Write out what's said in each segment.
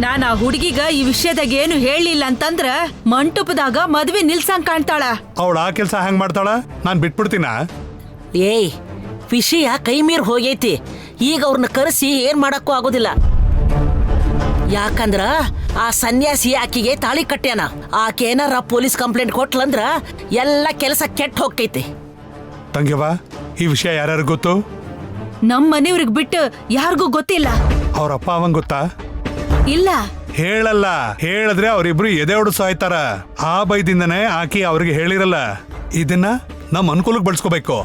ನಾನ್ ಆ ಹುಡುಗಿಗ ಈ ವಿಷಯದಾಗ ಏನು ಹೇಳಿಲ್ಲ ಅಂತಂದ್ರ ಮಂಟಪದಾಗ ಮದ್ವೆ ನಿಲ್ಸಂಗ್ ಕಾಣ್ತಾಳ. ಅವಳ ಆ ಕೆಲ್ಸ ಹ್ಯಾಂಗ್ ಮಾಡ್ತಾಳ? ನಾನ್ ಬಿಟ್ಬಿಡ್ತೀನ? ಏಯ್, ವಿಷಯ ಕೈ ಮೀರ್ ಹೋಗೈತಿ. ಈಗ ಅವ್ರನ್ನ ಕರೆಸಿ ಏನ್ ಮಾಡಕ್ಕೂ ಆಗೋದಿಲ್ಲ. ಯಾಕಂದ್ರ ಆ ಸನ್ಯಾಸಿ ಆಕಿಗೆ ತಾಳಿ ಕಟ್ಟ್ಯಾನ. ಆಕೆ ಏನಾರ ಪೊಲೀಸ್ ಕಂಪ್ಲೇಂಟ್ ಕೊಟ್ಲಂದ್ರ ಎಲ್ಲ ಕೆಲಸ ಕೆಟ್ಟ ಹೋಗ್ತೈತಿ. ತಂಗ್ಯವ್ವ, ಈ ವಿಷಯ ಯಾರ್ಯಾರು ಗೊತ್ತು? ನಮ್ ಮನೆಯವ್ರಿಗೆ ಬಿಟ್ಟು ಯಾರಿಗೂ ಗೊತ್ತಿಲ್ಲ. ಅವ್ರ ಅಪ್ಪ ಅವಂಗ್ ಗೊತ್ತಾ? ಇಲ್ಲ. ಹೇಳಲ್ಲ. ಹೇಳಿದ್ರೆ ಅವ್ರಿಬ್ರು ಎದೆ ಹೊಡ್ಸು ಆಯ್ತಾರ. ಆ ಬೈದಿಂದನೇ ಆಕಿ ಅವ್ರಿಗೆ ಹೇಳಿರಲ್ಲ. ಇದನ್ನ ನಮ್ ಅನುಕೂಲಕ್ಕೆ ಬಳಸ್ಕೋಬೇಕು.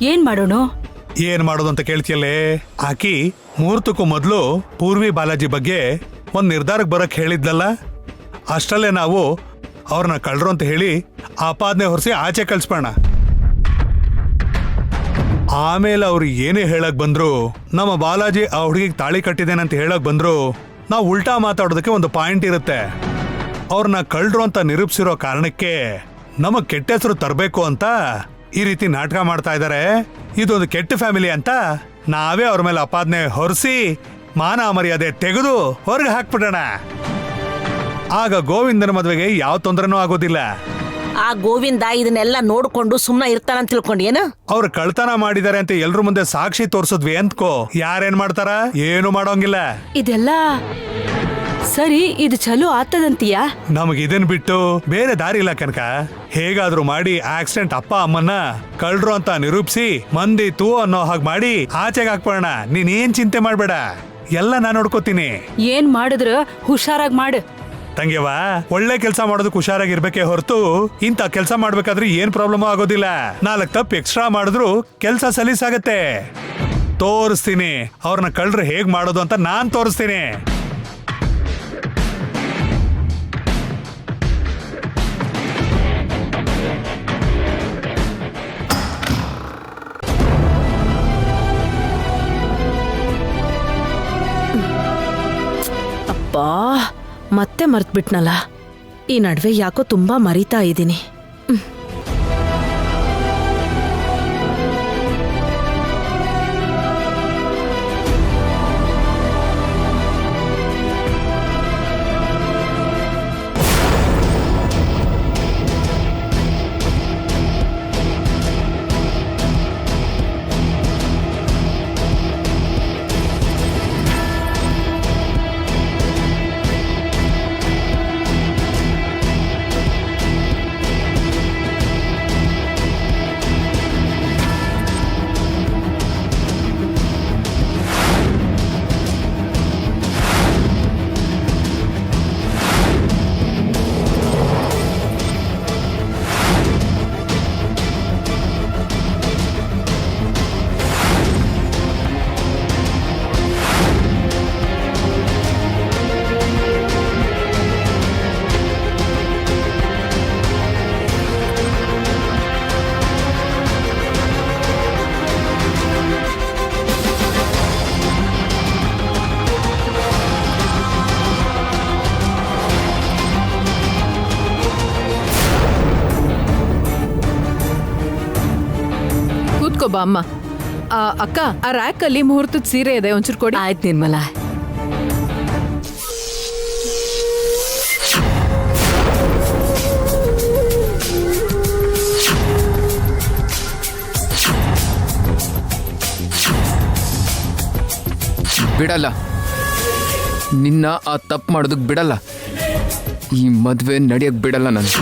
ಏನ್ ಮಾಡೋಣ? ಏನ್ ಮಾಡೋದು ಅಂತ ಕೇಳ್ತಿಯಲ್ಲೇ? ಆಕಿ ಮುಹೂರ್ತಕ್ಕೂ ಮೊದ್ಲು ಪೂರ್ವಿ ಬಾಲಾಜಿ ಬಗ್ಗೆ ಒಂದ್ ನಿರ್ಧಾರಕ್ಕೆ ಬರಕ್ ಹೇಳಿದ್ಲಲ್ಲ, ಅಷ್ಟಲ್ಲೇ ನಾವು ಅವ್ರನ್ನ ಕಳ್ರು ಅಂತ ಹೇಳಿ ಆಪಾದನೆ ಹೊರಿಸಿ ಆಚೆ ಕಳ್ಸ್ಬೋಣ. ಆಮೇಲೆ ಅವ್ರು ಏನೇ ಹೇಳಕ್ ಬಂದ್ರು, ನಮ್ಮ ಬಾಲಾಜಿ ಆ ಹುಡುಗಿಗೆ ತಾಳಿ ಕಟ್ಟಿದ್ದೇನಂತ ಹೇಳಕ್ ಬಂದ್ರು, ನಾವು ಉಲ್ಟಾ ಮಾತಾಡೋದಕ್ಕೆ ಒಂದು ಪಾಯಿಂಟ್ ಇರುತ್ತೆ. ಅವ್ರನ್ನ ಕಳ್ರು ಅಂತ ನಿರೂಪಿಸಿರೋ ಕಾರಣಕ್ಕೆ ನಮಗ್ ಕೆಟ್ಟ ಹೆಸರು ತರಬೇಕು ಅಂತ ಈ ರೀತಿ ನಾಟಕ ಮಾಡ್ತಾ ಇದ್ದಾರೆ. ಇದೊಂದು ಕೆಟ್ಟ ಫ್ಯಾಮಿಲಿ ಅಂತ ನಾವೇ ಅವ್ರ ಮೇಲೆ ಆಪಾದನೆ ಹೊರಿಸಿ ಮಾನ ಮರ್ಯಾದೆ ತೆಗೆದು ಹೊರಗೆ ಹಾಕ್ಬಿಡೋಣ. ಆಗ ಗೋವಿಂದನ ಮದ್ವೆಗೆ ಯಾವ ತೊಂದರೆನೂ ಆಗೋದಿಲ್ಲ. ಆ ಗೋವಿಂದ ಇದನ್ನೆಲ್ಲ ನೋಡ್ಕೊಂಡು ಸುಮ್ಮನೆ ಇರ್ತಾನಂತ ತಿಳ್ಕೊಂಡು ಏನು? ಅವ್ರು ಕಳ್ತನ ಮಾಡಿದಾರೆ ಅಂತ ಎಲ್ರ ಮುಂದೆ ಸಾಕ್ಷಿ ತೋರ್ಸದ್ವಿ ಅಂತ್ಕೋ, ಯಾರೇನ್ ಮಾಡ್ತಾರ? ಏನು ಮಾಡೋಂಗಿಲ್ಲ. ಇದೆಲ್ಲ ಸರಿ, ಇದು ಚಲೋ ಆತದಂತೀಯ? ನಮಗ್ ಇದನ್ ಬಿಟ್ಟು ಬೇರೆ ದಾರಿ ಇಲ್ಲ ಕನಕ. ಹೇಗಾದ್ರೂ ಮಾಡಿ ಆಕ್ಸಿಡೆಂಟ್ ಅಪ್ಪ ಅಮ್ಮನ್ನ ಕಳ್ರು ಅಂತ ನಿರೂಪಿಸಿ ಮಂದಿ ತೂ ಅನ್ನೋ ಹಾಗೆ ಮಾಡಿ ಆಚೆಗೆ ಹಾಕ್ಬೋಣ. ನೀನೇನ್ ಚಿಂತೆ ಮಾಡ್ಬೇಡ, ಎಲ್ಲ ನಾನ್ ನೋಡ್ಕೋತೀನಿ. ಏನ್ ಮಾಡಿದ್ರ ಹುಷಾರಾಗಿ ಮಾಡು ತಂಗ್ಯವ್ವ. ಒಳ್ಳೆ ಕೆಲಸ ಮಾಡೋದಕ್ಕೆ ಹುಷಾರಾಗಿರ್ಬೇಕೇ ಹೊರತು ಇಂಥ ಕೆಲಸ ಮಾಡ್ಬೇಕಾದ್ರೆ ಏನ್ ಪ್ರಾಬ್ಲಮ್ ಆಗೋದಿಲ್ಲ. 4 ತಪ್ಪು ಎಕ್ಸ್ಟ್ರಾ ಮಾಡಿದ್ರು ಕೆಲಸ ಸಲೀಸಾಗತ್ತೆ. ತೋರಿಸ್ತೀನಿ ಅವ್ರನ್ನ ಕಳ್ರು ಹೇಗ್ ಮಾಡೋದು ಅಂತ ನಾನ್ ತೋರಿಸ್ತೀನಿ. ಅಪ್ಪಾ, ಮತ್ತೆ ಮರ್ತ್ಬಿಟ್ನಲ್ಲ. ಈ ನಡುವೆ ಯಾಕೋ ತುಂಬಾ ಮರಿತಾ ಇದ್ದೀನಿ. ಬಾ ಅಮ್ಮ. ಅಕ್ಕ, ಆ ರ್ಯಾಕ್ ಅಲ್ಲಿ ಮುಹೂರ್ತದ ಸೀರೆ ಇದೆ, ಒಂಚೂರು ಕೊಡಿ. ಆಯ್ತು ನಿರ್ಮಲಾ. ಬಿಡಲ್ಲ, ನಿನ್ನ ಆ ತಪ್ಪು ಮಾಡೋದಕ್ಕೆ ಬಿಡಲ್ಲ. ಈ ಮದುವೆ ನಡೆಯಕ್ಕೆ ಬಿಡಲ್ಲ. ನಾನು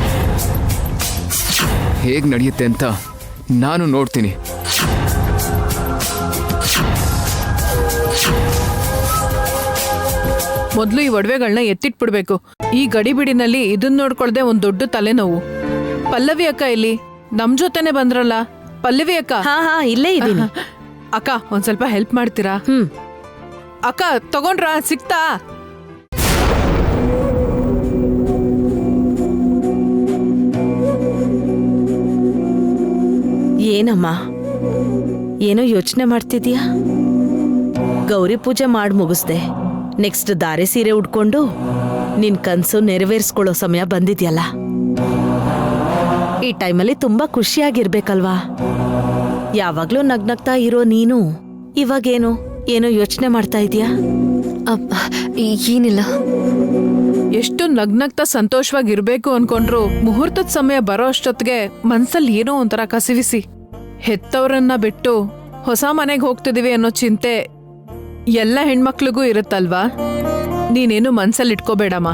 ಹೇಗೆ ನಡೆಯುತ್ತೆ ಅಂತ ನಾನು ನೋಡ್ತೀನಿ. ಮೊದಲು ಈ ಒಡವೆಗಳನ್ನ ಎತ್ತಿಟ್ಬಿಡ್ಬೇಕು. ಈ ಗಡಿಬಿಡಿನಲ್ಲಿ ಇದನ್ನ ನೋಡ್ಕೊಳ್ದೆ ಒಂದ್ ದೊಡ್ಡ ತಲೆನೋವು. ಪಲ್ಲವಿ ಅಕ್ಕ ಇಲ್ಲಿ ನಮ್ ಜೊತೆನೆ ಬಂದ್ರಲ್ಲ. ಪಲ್ಲವಿ ಅಕ್ಕ. ಹಾ, ಇಲ್ಲೇ ಇದೀನಿ. ಅಕ್ಕ, ಒಂದ್ ಸ್ವಲ್ಪ ಹೆಲ್ಪ್ ಮಾಡ್ತೀರಾ? ಅಕ್ಕ, ತಗೊಂಡ್ರಾ? ಸಿಕ್ತಾ? ಏನಮ್ಮ, ಏನೋ ಯೋಚನೆ ಮಾಡ್ತಿದ್ಯಾ? ಗೌರಿ ಪೂಜೆ ಮಾಡಿ ಮುಗಿಸ್ದೆ. ನೆಕ್ಸ್ಟ್ ದಾರೆ ಸೀರೆ ಉಡ್ಕೊಂಡು ನಿನ್ ಕನ್ಸು ನೆರವೇರಿಸ್ಕೊಳ್ಳೋ ಸಮಯ ಬಂದಿದ್ಯಲ್ಲ. ಈ ಟೈಮಲ್ಲಿ ತುಂಬಾ ಖುಷಿಯಾಗಿರ್ಬೇಕಲ್ವಾ? ಯಾವಾಗ್ಲೂ ನಗ್ನಗ್ತಾ ಇರೋ ನೀನು ಇವಾಗೇನು ಏನೋ ಯೋಚನೆ ಮಾಡ್ತಾ ಇದೀಯಾ? ಏನಿಲ್ಲ. ಎಷ್ಟು ನಗ್ನಗ್ತಾ ಸಂತೋಷವಾಗಿರ್ಬೇಕು ಅನ್ಕೊಂಡ್ರು ಮುಹೂರ್ತದ ಸಮಯ ಬರೋ ಅಷ್ಟೊತ್ತಿಗೆ ಮನ್ಸಲ್ಲಿ ಏನೋ ಒಂಥರ ಕಸಿವಿಸಿ. ಹೆತ್ತವ್ರನ್ನ ಬಿಟ್ಟು ಹೊಸ ಮನೆಗೆ ಹೋಗ್ತಿದೀವಿ ಅನ್ನೋ ಚಿಂತೆ ಎಲ್ಲ ಹೆಣ್ಮಕ್ಳಿಗೂ ಇರುತ್ತಲ್ವಾ. ನೀನೇನು ಮನ್ಸಲ್ಲಿ ಇಟ್ಕೋಬೇಡಮ್ಮ.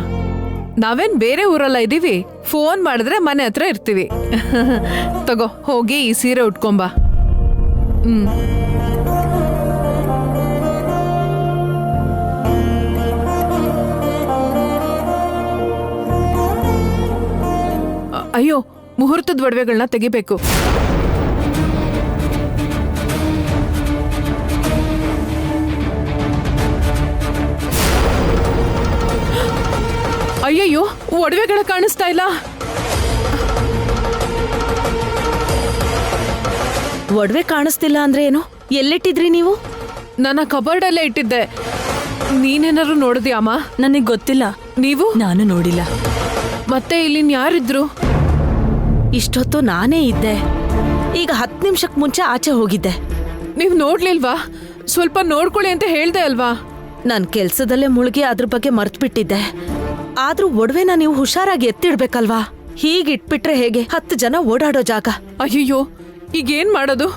ನಾವೇನ್ ಬೇರೆ ಊರಲ್ಲ ಇದೀವಿ, ಫೋನ್ ಮಾಡಿದ್ರೆ ಮನೆ ಹತ್ರ ಇರ್ತೀವಿ. ತಗೋ ಹೋಗಿ ಈ ಸೀರೆ ಉಟ್ಕೊಂಬಾ. ಅಯ್ಯೋ, ಮುಹೂರ್ತದ ಒಡವೆಗಳನ್ನ ತೆಗಿಬೇಕು. ಅಯ್ಯಯ್ಯೋ, ಒಡವೆಗಳ ಕಾಣಿಸ್ತಾ ಇಲ್ಲ. ಒಡವೆ ಕಾಣಿಸ್ತಿಲ್ಲ ಅಂದ್ರೆ ಏನು? ಎಲ್ಲಿಟ್ಟಿದ್ರಿ ನೀವು? ನನ್ನ ಕಬೋರ್ಡಲ್ಲೇ ಇಟ್ಟಿದ್ದೆ. ನೀನೇನಾದ್ರು ನೋಡಿದ್ಯಾಮ್ಮ? ನನಗ್ ಗೊತ್ತಿಲ್ಲ. ನೀವು? ನಾನು ನೋಡಿಲ್ಲ. ಮತ್ತೆ ಇಲ್ಲಿನ್ ಯಾರಿದ್ರು? ಇಷ್ಟೊತ್ತು ನಾನೇ ಇದ್ದೆ. ಈಗ 10 ನಿಮಿಷಕ್ಕೆ ಮುಂಚೆ ಆಚೆ ಹೋಗಿದ್ದೆ. ನೀವ್ ನೋಡ್ಲಿಲ್ವಾ? ಸ್ವಲ್ಪ ನೋಡ್ಕೊಳ್ಳಿ ಅಂತ ಹೇಳ್ದೆ ಅಲ್ವಾ? ನಾನ್ ಕೆಲ್ಸದಲ್ಲೇ ಮುಳುಗಿ ಅದ್ರ ಬಗ್ಗೆ ಮರ್ತ್ಬಿಟ್ಟಿದ್ದೆ. ಆದ್ರೂ ಒಡವೆನ ನೀವು ಹುಷಾರಾಗಿ ಎತ್ತಿಡ್ಬೇಕಲ್ವಾ? ಹೀಗಿಟ್ಬಿಟ್ರೆ ಹೇಗೆ? 10 ಜನ ಓಡಾಡೋ ಜಾಗ. ಅಯ್ಯಯ್ಯೋ, ಈಗೇನ್ ಮಾಡೋದು?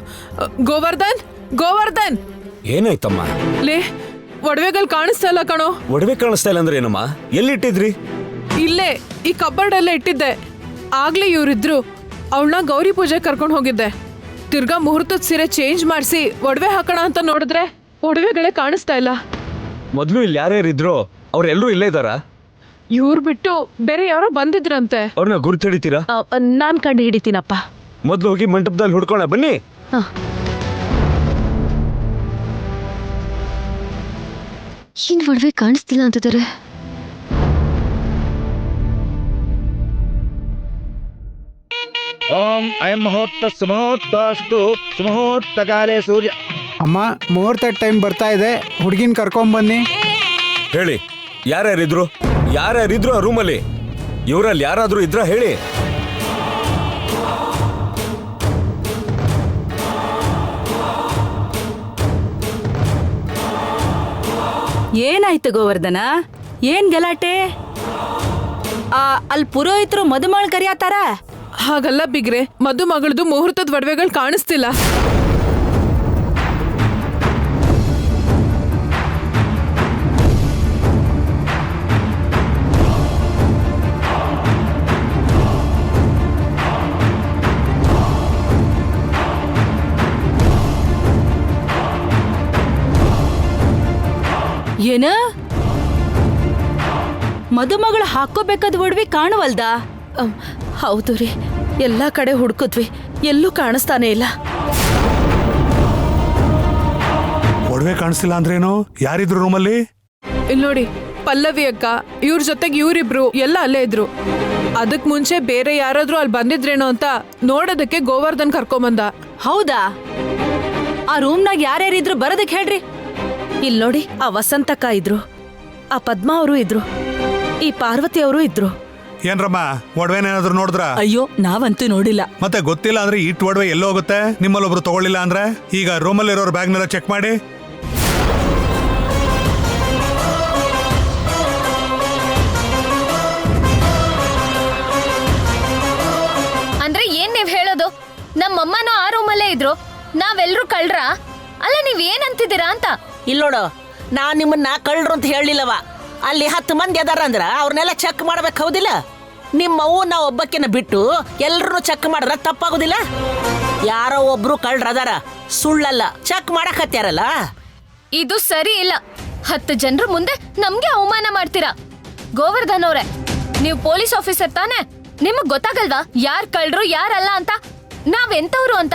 ಗೋವರ್ಧನ್, ಗೋವರ್ಧನ್! ಏನಾಯ್ತಮ್ಮ? ಲೇ, ಒಡವೆಗಳು ಕಾಣಿಸ್ತಾ ಇಲ್ಲ ಕಣೋ. ಒಡವೆ ಕಾಣಿಸ್ತಾ ಇಲ್ಲ ಅಂದ್ರೆ ಏನಮ್ಮ? ಎಲ್ಲಿಟ್ಟಿದ್ರಿ? ಇಲ್ಲೇ ಈ ಕಬ್ಬರ್ಡಲ್ಲೇ ಇಟ್ಟಿದ್ದೆ. ಆಗ್ಲೇ ಇವ್ರಿದ್ರು. ಅವಳನ್ನ ಗೌರಿ ಪೂಜೆ ಕರ್ಕೊಂಡು ಹೋಗಿದ್ದೆ. ತಿರ್ಗಾ ಮುಹೂರ್ತದ ಸೀರೆ ಚೇಂಜ್ ಮಾಡಿಸಿ ಒಡವೆ ಹಾಕೋಣ ಅಂತ ನೋಡಿದ್ರೆ ಒಡವೆಗಳೇ ಕಾಣಿಸ್ತಾ ಇಲ್ಲ. ಮೊದ್ಲು ಇಲ್ಲಿ ಯಾರ್ಯಾರಿದ್ರು? ಅವ್ರೆಲ್ಲರೂ ಇಲ್ಲೇ ಇದ್ದಾರಾ? ಇವ್ರು ಬಿಟ್ಟು ಬೇರೆ ಯಾರೋ ಬಂದಿದ್ರಂತೆ. ಅವ್ರನ್ನ ಗುರ್ತು ಹಿಡಿತೀರಾ? ನಾನ್ ಕಂಡು ಹಿಡಿತೀನಪ್ಪ. ಮೊದ್ಲು ಹೋಗಿ ಮಂಟಪದಲ್ಲಿ ಹುಡ್ಕೋಣ ಬನ್ನಿ. ಏನ್ ಒಡವೆ ಕಾಣಿಸ್ತಿಲ್ಲ ಅಂತಿದ್ದಾರೆ. ಓಂ ಅಯಂ ಮುಹೂರ್ತ ಸುಮುಹೂರ್ತಾಸ್ತು ಸುಮುಹೂರ್ತಕಾಲೇ ಸೂರ್ಯ. ಅಮ್ಮ, ಮುಹೂರ್ತ ಟೈಮ್ ಬರ್ತಾ ಇದೆ, ಹುಡುಗಿನ ಕರ್ಕೊಂಬನ್ನಿ. ಹೇಳಿ, ಯಾರ್ಯಾರಿದ್ರು? ಯಾರ್ಯಾರಿದ್ರು ಆ ರೂಮಲ್ಲಿ? ಇವರಲ್ಲಿ ಯಾರಾದ್ರೂ ಇದ್ರ ಹೇಳಿ. ಏನಾಯ್ತು ಗೋವರ್ಧನ? ಏನ್ ಗಲಾಟೆ? ಅಲ್ಲಿ ಪುರೋಹಿತರು ಮದುಮಗಳು ಕರಿಯಾತಾರ. ಹಾಗಲ್ಲ ಬಿಗ್ರೆ, ಮದುಮಗಳದು ಮುಹೂರ್ತದ ಒಡವೆಗಳು ಕಾಣಿಸ್ತಿಲ್ಲ. ಏನ? ಮದುಮಗಳು ಹಾಕೋಬೇಕಾದ ಒಡವೆ ಕಾಣವಲ್ದಾ? ಹೌದು ರೀ, ಎಲ್ಲಾ ಕಡೆ ಹುಡುಕಿದ್ವಿ, ಎಲ್ಲೂ ಕಾಣಿಸ್ತಾನೆ ಇಲ್ಲ. ಒಡವೆ ಕಾಣಿಸ್ತಿಲ್ಲ ಅಂದ್ರೇನು? ಯಾರಿದ್ರು ರೂಮಲ್ಲಿ? ಇಲ್ಲಿ ನೋಡಿ, ಪಲ್ಲವಿ ಅಕ್ಕ, ಇವ್ರ ಜೊತೆಗೆ ಇವರಿಬ್ರು ಎಲ್ಲ ಅಲ್ಲೇ ಇದ್ರು. ಅದಕ್ ಮುಂಚೆ ಬೇರೆ ಯಾರಾದ್ರೂ ಅಲ್ಲಿ ಬಂದಿದ್ರೇನೋ ಅಂತ ನೋಡೋದಕ್ಕೆ ಗೋವರ್ಧನ್ ಕರ್ಕೊಂಬಂದ. ಹೌದಾ? ಆ ರೂಮ್ನಾಗ ಯಾರ್ಯಾರಿದ್ರು ಬರೋದಕ್ಕೆ ಹೇಳ್ರಿ. ಇಲ್ಲಿ ನೋಡಿ, ಆ ವಸಂತಕ್ಕ ಇದ್ರು, ಆ ಪದ್ಮಾ ಅವರು ಇದ್ರು, ಈ ಪಾರ್ವತಿ ಅವರು ಇದ್ರು. ಏನ್ರಮ್ಮ, ಒಡವೆನೇನಾದ್ರೂ ನೋಡಿದ್ರ? ಅಯ್ಯೋ, ನಾವಂತೂ ನೋಡಿಲ್ಲ. ಮತ್ತೆ ಗೊತ್ತಿಲ್ಲ ಅಂದ್ರೆ ಇಟ್ ಒಡವೆ ಎಲ್ಲೋ ಹೋಗುತ್ತೆ? ನಿಮ್ಮಲ್ಲೊಬ್ರು ತಗೊಳ್ಳಿಲ್ಲ ಅಂದ್ರೆ ಈಗ ರೂಮಲ್ಲಿರೋರ್ ಬ್ಯಾಗ್ನೆಲ್ಲ ಚೆಕ್ ಮಾಡಿ. ಅಂದ್ರೆ ಏನ್ ನೀವ್ ಹೇಳೋದು? ನಮ್ಮಮ್ಮನೂ ಆ ರೂಮಲ್ಲೇ ಇದ್ರು, ನಾವೆಲ್ರೂ ಕಳ್ರ? ಅಲ್ಲ, ನೀವ್ ಏನ್ ಅಂತಿದ್ದೀರಾ ಅಂತ. ಇಲ್ಲೋಡು, ನಾನ್ ನಿಮ್ಮನ್ನ ಕಳ್ರು ಅಂತ ಹೇಳಿಲ್ಲವ. ಅಲ್ಲಿ 10 ಮಂದಿ ಅದಾರ ಅಂದ್ರ ಅವ್ರನ್ನೆಲ್ಲ ಚೆಕ್ ಮಾಡ್ಬೇಕು, ಹೌದಿಲ್ಲ? ನಿಮ್ಮವ್ವ ನಾವು ಒಬ್ಬಕ್ಕಿನ ಬಿಟ್ಟು ಎಲ್ರು ಚೆಕ್ ಮಾಡಿದ್ರ ತಪ್ಪಾಗೋದಿಲ್ಲ? ಯಾರೋ ಒಬ್ರು ಕಳ್ರ ಅದಾರ, ಸುಳ್ಳಲ್ಲ, ಚೆಕ್ ಮಾಡಕ್ ಹತ್ಯಾರಲ್ಲ. ಇದು ಸರಿ ಇಲ್ಲ. 10 ಜನರ ಮುಂದೆ ನಮ್ಗೆ ಅವಮಾನ ಮಾಡ್ತೀರಾ. ಗೋವರ್ಧನ್ ಅವ್ರೆ, ನೀವು ಪೊಲೀಸ್ ಆಫೀಸರ್ ತಾನೆ? ನಿಮಗ್ ಗೊತ್ತಾಗಲ್ವಾ ಯಾರ್ ಕಳ್ರು ಯಾರಲ್ಲ ಅಂತ? ನಾವೆಂತವ್ರು ಅಂತ?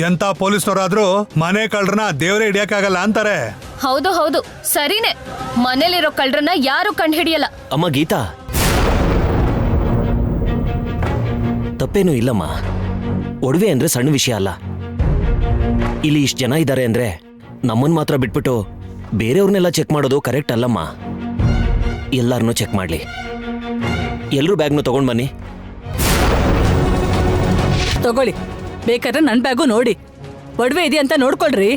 ಎಂತ ಪೊಲೀಸ್ನವರಾದ್ರೂ ಮನೆ ಕಳ್ರನ್ನ ದೇವರೇ ಹಿಡಿಯಕ್ಕಾಗಲ್ಲ ಅಂತಾರೆ. ಹೌದು ಹೌದು, ಸರಿನೇ. ಮನೇಲಿರೋ ಕಳ್ರನ್ನ ಯಾರು ಕಂಡು ಹಿಡಿಯಲ್ಲ. ಅಮ್ಮ ಗೀತಾ, ತಪ್ಪೇನೂ ಇಲ್ಲಮ್ಮ. ಒಡವೆ ಅಂದ್ರೆ ಸಣ್ಣ ವಿಷಯ ಅಲ್ಲ. ಇಲ್ಲಿ ಇಷ್ಟು ಜನ ಇದ್ದಾರೆ ಅಂದ್ರೆ ನಮ್ಮನ್ ಮಾತ್ರ ಬಿಟ್ಬಿಟ್ಟು ಬೇರೆಯವ್ರನ್ನೆಲ್ಲ ಚೆಕ್ ಮಾಡೋದು ಕರೆಕ್ಟ್ ಅಲ್ಲಮ್ಮ. ಎಲ್ಲಾರನ್ನೂ ಚೆಕ್ ಮಾಡ್ಲಿ. ಎಲ್ಲರೂ ಬ್ಯಾಗ್ನು ತಗೊಂಡ್ ಬನ್ನಿ. ತಗೊಳ್ಳಿ, ಬೇಕಾದ್ರೆ ನನ್ ಬ್ಯಾಗು ನೋಡಿ. ಒಡವೆ ಇದೆಯಂತ ನೋಡ್ಕೊಳ್ರಿ.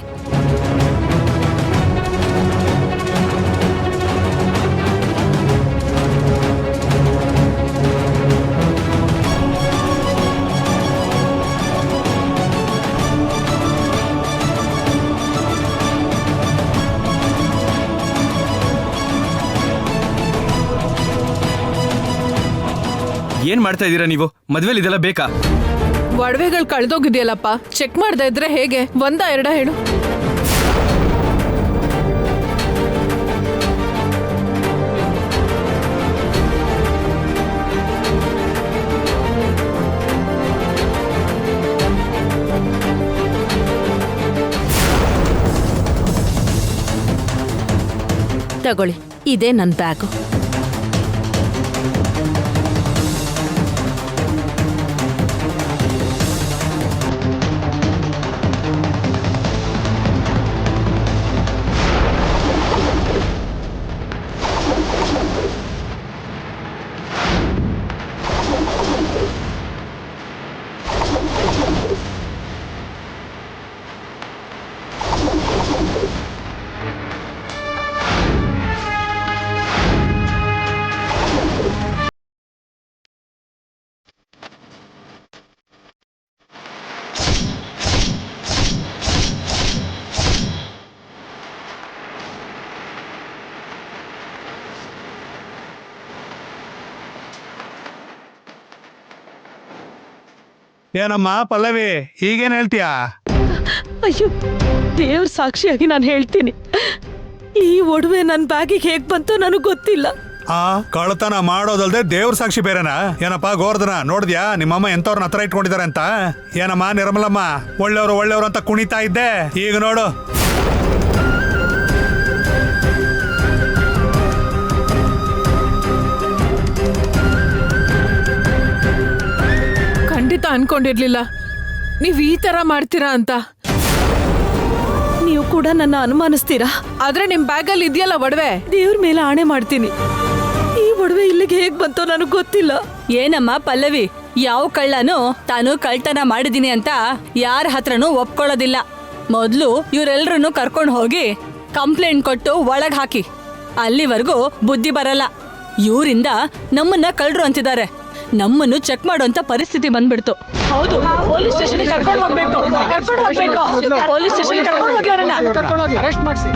ಏನ್ ಮಾಡ್ತಾ ಇದ್ದೀರಾ ನೀವು? ಮದ್ವೆಲಿ ಇದೆಲ್ಲ ಬೇಕಾ? ಒಡವೆಗಳು ಕಳ್ದೋಗಿದೆಯಲ್ಲಪ್ಪ, ಚೆಕ್ ಮಾಡ್ದೆ ಇದ್ರೆ ಹೇಗೆ? ಒಂದ ಎರಡ ಹೇಳು. ತಗೊಳ್ಳಿ, ಇದೇ ನನ್ನ ಬ್ಯಾಗು. ಏನಮ್ಮ ಪಲ್ಲವಿ, ಈಗೇನ್ ಹೇಳ್ತೀಯಾ? ಅಯ್ಯೋ, ದೇವ್ರ ಸಾಕ್ಷಿಯಾಗಿ ನಾನು ಹೇಳ್ತೀನಿ, ಈ ಒಡವೆ ನನ್ನ ಬ್ಯಾಗಿಗೆ ಹೇಗ್ ಬಂತು ನನಗೆ ಗೊತ್ತಿಲ್ಲ. ಕಳ್ತನ ಮಾಡೋದಲ್ದೆ ದೇವ್ರ ಸಾಕ್ಷಿ ಬೇರೆನಾ? ಏನಪ್ಪ ಗೋರ್ಧನ, ನೋಡಿದ್ಯಾ ನಿಮ್ಮಮ್ಮ ಎಂತವ್ರನ್ನ ಹತ್ರ ಇಟ್ಕೊಂಡಿದ್ದಾರೆ ಅಂತ? ಏನಮ್ಮ ನಿರ್ಮಲಮ್ಮ, ಒಳ್ಳೆಯವರು ಅಂತ ಕುಣಿತಾ ಇದ್ದೆ, ಈಗ ನೋಡು. ಖಂಡಿತ ಅನ್ಕೊಂಡಿರ್ಲಿಲ್ಲ ನೀವ್ ಈ ತರ ಮಾಡ್ತೀರಾ ಅಂತ. ನೀವು ಕೂಡ ನನ್ನ ಅನುಮಾನಿಸ್ತೀರಾ? ಆದ್ರೆ ನಿಮ್ ಬ್ಯಾಗಲ್ಲಿ ಇದೆಯಲ್ಲ ಒಡವೆ, ದೇವ್ರ ಮೇಲೆ ಆಣೆ ಮಾಡ್ತೀನಿ, ಈ ಒಡವೆ ಇಲ್ಲಿಗೆ ಹೇಗ್ ಬಂತೋ ನನಗೆ ಗೊತ್ತಿಲ್ಲ. ಏನಮ್ಮ ಪಲ್ಲವಿ, ಯಾವ ಕಳ್ಳನು ತಾನು ಕಳ್ತನ ಮಾಡಿದೀನಿ ಅಂತ ಯಾರ ಹತ್ರನೂ ಒಪ್ಕೊಳ್ಳೋದಿಲ್ಲ. ಮೊದ್ಲು ಇವರೆಲ್ರನ್ನು ಕರ್ಕೊಂಡು ಹೋಗಿ ಕಂಪ್ಲೇಂಟ್ ಕೊಟ್ಟು ಒಳಗ್ ಹಾಕಿ, ಅಲ್ಲಿವರೆಗೂ ಬುದ್ಧಿ ಬರಲ್ಲ. ಇವರಿಂದ ನಮ್ಮನ್ನ ಕಳ್ರು ಅಂತಿದ್ದಾರೆ, ನಮ್ಮನ್ನು ಚೆಕ್ ಮಾಡುವಂತ ಪರಿಸ್ಥಿತಿ ಬಂದ್ಬಿಡ್ತು. ಹೌದು, ಪೊಲೀಸ್ ಸ್ಟೇಷನ್ ಕರ್ಕೊಂಡು ಹೋಗ್ಬೇಕು, ಪೊಲೀಸ್ ಸ್ಟೇಷನ್ ಕರ್ಕೊಂಡು ಹೋಗಿ ಅವರನ್ನ ಅರೆಸ್ಟ್ ಮಾಡಿಸಿ.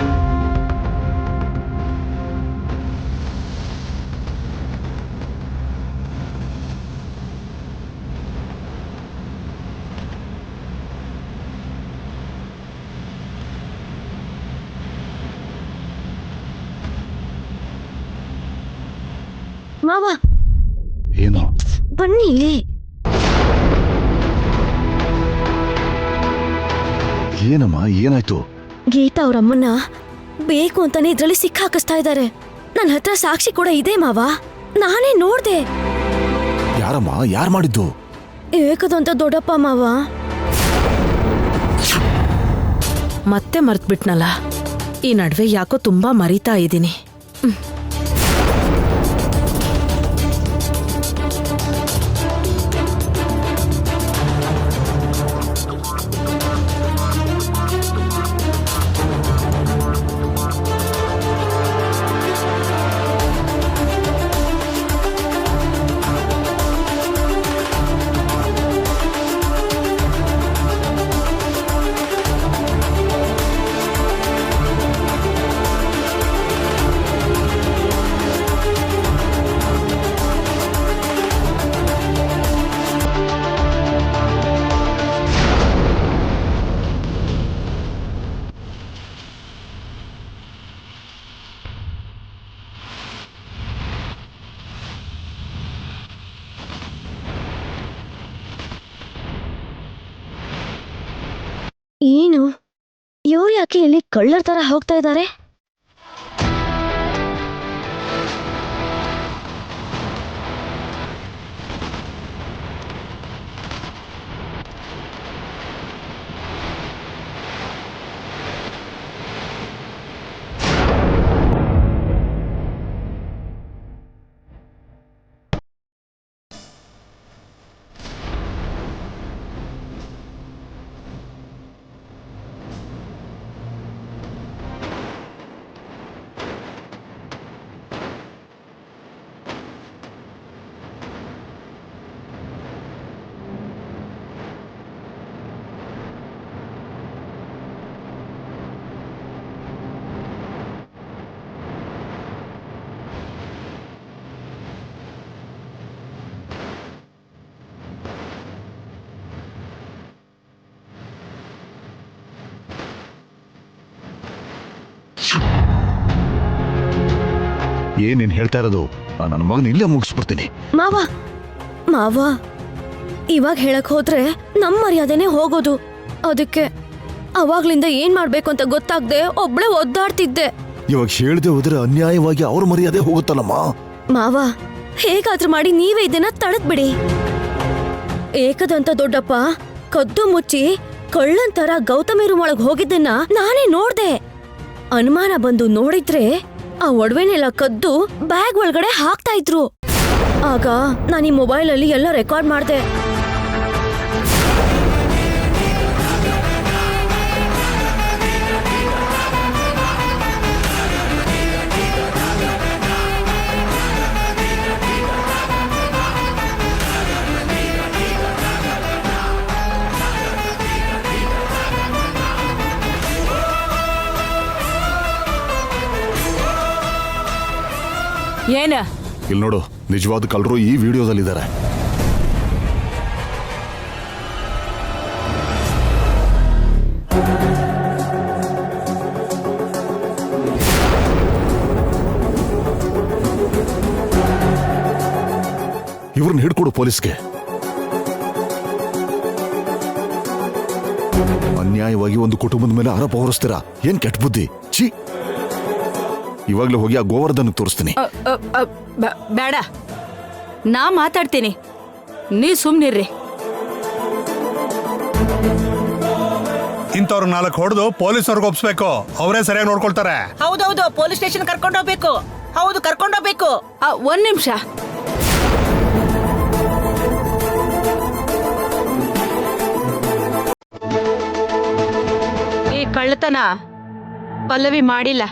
ಮಾವ ಏನು? ಬನ್ನಿ. ಏನಮ್ಮ, ಏನಾಯ್ತು? ಗೀತಾ ಅವ್ರಮ್ಮನ್ನ ಬೇಕು ಅಂತಾನೆ ಇದ್ರಲ್ಲಿ ಸಿಕ್ಕಾಕಿಸ್ತಾ ಇದ್ದಾರೆ. ನನ್ನ ಹತ್ರ ಸಾಕ್ಷಿ ಕೂಡ ಇದೆ ಮಾವ, ನಾನೇ ನೋಡ್ದೆ. ಯಾರಮ್ಮ, ಯಾರು ಮಾಡಿದ್ದು? ಏಕದಂತ ದೊಡ್ಡಪ್ಪ ಮಾವ. ಮತ್ತೆ ಮರ್ತ್ಬಿಟ್ನಲ್ಲ, ಈ ನಡುವೆ ಯಾಕೋ ತುಂಬಾ ಮರಿತಾ ಇದ್ದೀನಿ. ಏನು ಇವ್ರು ಯಾಕೆ ಇಲ್ಲಿ ಕಳ್ಳರ ತರ ಹೋಗ್ತಾ ಇದ್ದಾರೆ? ಏನೇನ್ ಹೇಳ್ತಾ ಇರೋದು? ನನ್ನ ಮಗನ ಇಲ್ಲೇ ಮುಗಿಸ್ಬಿಡ್ತೀನಿ. ಮಾವ ಮಾವ ಇವಾಗ ಹೇಳಕ್ ಹೋದ್ರೆ ನಮ್ ಮರ್ಯಾದೆನೆ ಹೋಗೋದು. ಅದಕ್ಕೆ ಅವಾಗ್ಲಿಂದ ಏನ್ ಮಾಡ್ಬೇಕು ಅಂತ ಗೊತ್ತಾಗ್ದೆ ಒಬ್ಳೆ ಒದ್ದಾಡ್ತಿದ್ದೆ. ಇವಾಗ ಹೇಳ್ದೆ ಹೋದ್ರೆ ಅನ್ಯಾಯವಾಗಿ ಅವ್ರ ಮರ್ಯಾದೆ ಹೋಗುತ್ತಲ್ಲಮ್ಮ. ಮಾವ ಹೇಗಾದ್ರೂ ಮಾಡಿ ನೀವೇ ಇದನ್ನ ತಡೆದ್ಬಿಡಿ. ಏಕದಂತ ದೊಡ್ಡಪ್ಪ ಕದ್ದು ಮುಚ್ಚಿ ಕಳ್ಳಂತರ ಗೌತಮಿ ರೂಮ್ ಒಳಗ್ ಹೋಗಿದ್ದನ್ನ ನಾನೇ ನೋಡ್ದೆ. ಅನುಮಾನ ಬಂದು ನೋಡಿದ್ರೆ ಆ ಒಡವೆನೆಲ್ಲ ಕದ್ದು ಬ್ಯಾಗ್ ಒಳಗಡೆ ಹಾಕ್ತಾ ಇದ್ರು. ಆಗ ನಾನು ಈ ಮೊಬೈಲ್ ಅಲ್ಲಿ ಎಲ್ಲ ರೆಕಾರ್ಡ್ ಮಾಡ್ದೆ. ಏನ ಇಲ್ಲಿ ನೋಡು, ನಿಜವಾದ ಕಳ್ಳರು ಈ ವಿಡಿಯೋದಲ್ಲಿದ್ದಾರೆ. ಇವ್ರನ್ನ ಹಿಡ್ಕೊಡು ಪೊಲೀಸ್ಗೆ. ಅನ್ಯಾಯವಾಗಿ ಒಂದು ಕುಟುಂಬದ ಮೇಲೆ ಆರೋಪ ಹೊರಿಸ್ತೀರಾ? ಏನ್ ಕೆಟ್ಟ ಬುದ್ಧಿ, ಛೀ. ಇವಾಗ್ಲೇ ಹೋಗಿ ಆ ಗೋವರ್ಧನ್ ತೋರಿಸ್ತೀನಿ. ಬೇಡ, ನಾ ಮಾತಾಡ್ತೀನಿ, ನೀ ಸುಮ್ನಿರ್ರಿ. ಇಂಥವ್ರ 4 ಹೊಡೆದು ಪೊಲೀಸ್ನವ್ರಿಗೆ ಒಪ್ಸ್ಬೇಕು. ಅವರೇ ಸರಿಯಾಗಿ ನೋಡ್ಕೊಳ್ತಾರೆ. ಹೌದೌದು, ಪೊಲೀಸ್ ಸ್ಟೇಷನ್ ಕರ್ಕೊಂಡೋಗ್ಬೇಕು. ಹೌದು, ಕರ್ಕೊಂಡೋಗ್ಬೇಕು. 1 ನಿಮಿಷ. ಈ ಕಳ್ಳತನ ಪಲ್ಲವಿ ಮಾಡಿಲ್ಲ.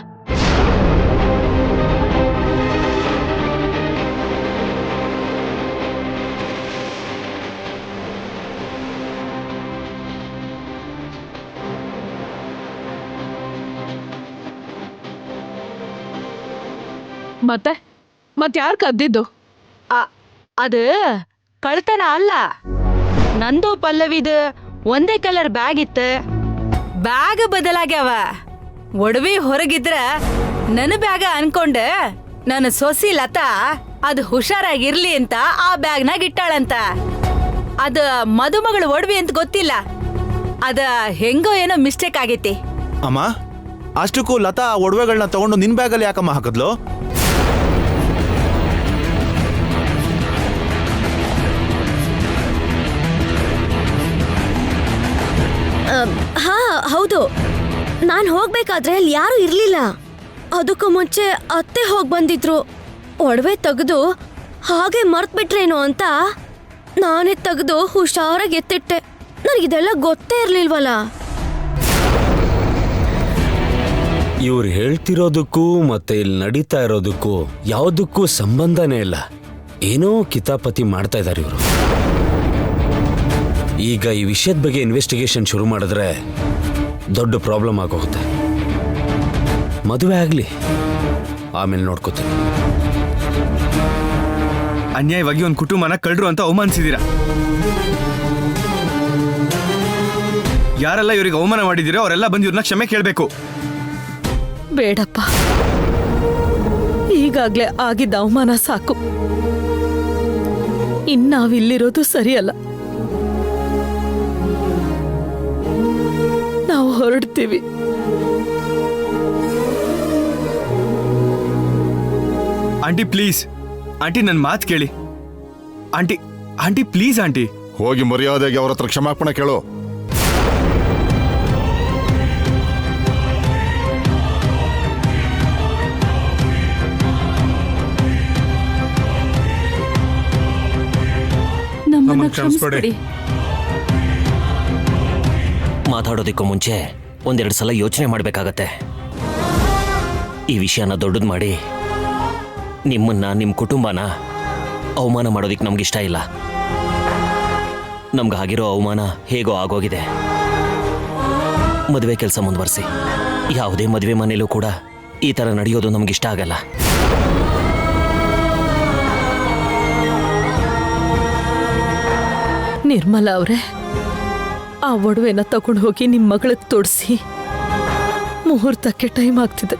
ಮತ್ತೆ ಯಾರು ಕದ್ದಿದ್ದು? ಅದು ಕಳ್ತನ ಅಲ್ಲ. ನಂದು ಪಲ್ಲವಿದು ಒಂದೇ ಕಲರ್ ಬ್ಯಾಗ್ ಇತ್ತು. ಬ್ಯಾಗ್ ಬದಲಾಗ್ಯಾವ. ಒಡವೆ ಹೊರಗಿದ್ರ ನನ್ನ ಬ್ಯಾಗ ಅನ್ಕೊಂಡೆ ನನ್ನ ಸೊಸಿ ಲತಾ ಅದು ಹುಷಾರಾಗಿರ್ಲಿ ಅಂತ ಆ ಬ್ಯಾಗ್ನಾಗ ಇಟ್ಟಾಳಂತ. ಅದ ಮದುಮಗಳು ಒಡವೆ ಅಂತ ಗೊತ್ತಿಲ್ಲ. ಅದ ಹೆಂಗೋ ಏನೋ ಮಿಸ್ಟೇಕ್ ಆಗೈತಿ. ಅಮ್ಮ, ಅಷ್ಟಕ್ಕೂ ಲತಾ ಒಡವೆಗಳನ್ನ ತಗೊಂಡು ನಿನ್ ಬ್ಯಾಗಲ್ಲಿ ಯಾಕಮ್ಮ ಹಾಕಿದ್ಲು? ಹಾ ಹೌದು, ನಾನ್ ಹೋಗ್ಬೇಕಾದ್ರೆ ಅಲ್ಲಿ ಯಾರು ಇರ್ಲಿಲ್ಲ. ಅದಕ್ಕೂ ಮುಂಚೆ ಅತ್ತೆ ಹೋಗ್ ಬಂದಿದ್ರು. ಒಡವೆ ತೆಗೆದು ಹಾಗೆ ಮರ್ತ್ಬಿಟ್ರೇನೋ ಅಂತ ನಾನೇ ತೆಗೆದು ಹುಷಾರಾಗಿ ಎತ್ತಿಟ್ಟೆ. ನನಗಿದೆಲ್ಲ ಗೊತ್ತೇ ಇರ್ಲಿಲ್ವಲ್ಲ. ಇವ್ರು ಹೇಳ್ತಿರೋದಕ್ಕೂ ಮತ್ತೆ ಇಲ್ಲಿ ನಡೀತಾ ಇರೋದಕ್ಕೂ ಯಾವುದಕ್ಕೂ ಸಂಬಂಧನೇ ಇಲ್ಲ. ಏನೋ ಕಿತಾಪತಿ ಮಾಡ್ತಾ ಇದ್ದಾರೆ ಇವರು. ಈಗ ಈ ವಿಷಯದ ಬಗ್ಗೆ ಇನ್ವೆಸ್ಟಿಗೇಷನ್ ಶುರು ಮಾಡಿದ್ರೆ ದೊಡ್ಡ ಪ್ರಾಬ್ಲಮ್ ಆಗೋಗುತ್ತೆ. ಮದುವೆ ಆಗಲಿ, ಆಮೇಲೆ ನೋಡ್ಕೋತೀನಿ. ಅನ್ಯಾಯವಾಗಿ ಒಂದು ಕುಟುಂಬನ ಕಳ್ಳರು ಅಂತ ಅವಮಾನಿಸಿದೀರ. ಯಾರೆಲ್ಲ ಇವ್ರಿಗೆ ಅವಮಾನ ಮಾಡಿದಿರೋ ಅವರೆಲ್ಲ ಬಂದು ಇವ್ರನ್ನ ಕ್ಷಮೆ ಕೇಳಬೇಕು. ಬೇಡಪ್ಪ, ಈಗಾಗ್ಲೇ ಆಗಿದ್ದ ಅವಮಾನ ಸಾಕು. ಇನ್ನಾವಿಲ್ಲಿರೋದು ಸರಿಯಲ್ಲ. ನಾವು ಹೊರಡ್ತೀವಿ. ಆಂಟಿ ಪ್ಲೀಸ್, ಆಂಟಿ ನನ್ನ ಮಾತು ಕೇಳಿ. Aunty aunty please aunty. ಹೋಗಿ ಮರ್ಯಾದೆಗೆ ಅವ್ರ ಹತ್ರ ಕ್ಷಮಾಪಣೆ ಕೇಳು. ನಮ್ಮನ್ನ ಕ್ಷಮಿಸ್ಬಿಡಿ. ಮಾತಾಡೋದಕ್ಕೂ ಮುಂಚೆ 1-2 ಸಲ ಯೋಚನೆ ಮಾಡಬೇಕಾಗತ್ತೆ. ಈ ವಿಷಯನ ದೊಡ್ಡದು ಮಾಡಿ ನಿಮ್ಮನ್ನ, ನಿಮ್ಮ ಕುಟುಂಬನ ಅವಮಾನ ಮಾಡೋದಿಕ್ಕೆ ನಮ್ಗಿಷ್ಟ ಇಲ್ಲ. ನಮ್ಗೆ ಆಗಿರೋ ಅವಮಾನ ಹೇಗೋ ಆಗೋಗಿದೆ. ಮದುವೆ ಕೆಲಸ ಮುಂದುವರಿಸಿ. ಯಾವುದೇ ಮದುವೆ ಮನೇಲೂ ಕೂಡ ಈ ಥರ ನಡೆಯೋದು ನಮ್ಗಿಷ್ಟ ಆಗಲ್ಲ. ನಿರ್ಮಲಾ ಅವರೇ, ಆ ಒಡವೆನ ತಗೊಂಡು ಹೋಗಿ ನಿಮ್ಮ ಮಗಳಿಗೆ ತೊಡಿಸಿ. ಮುಹೂರ್ತಕ್ಕೆ ಟೈಮ್ ಆಗ್ತಿದೆ.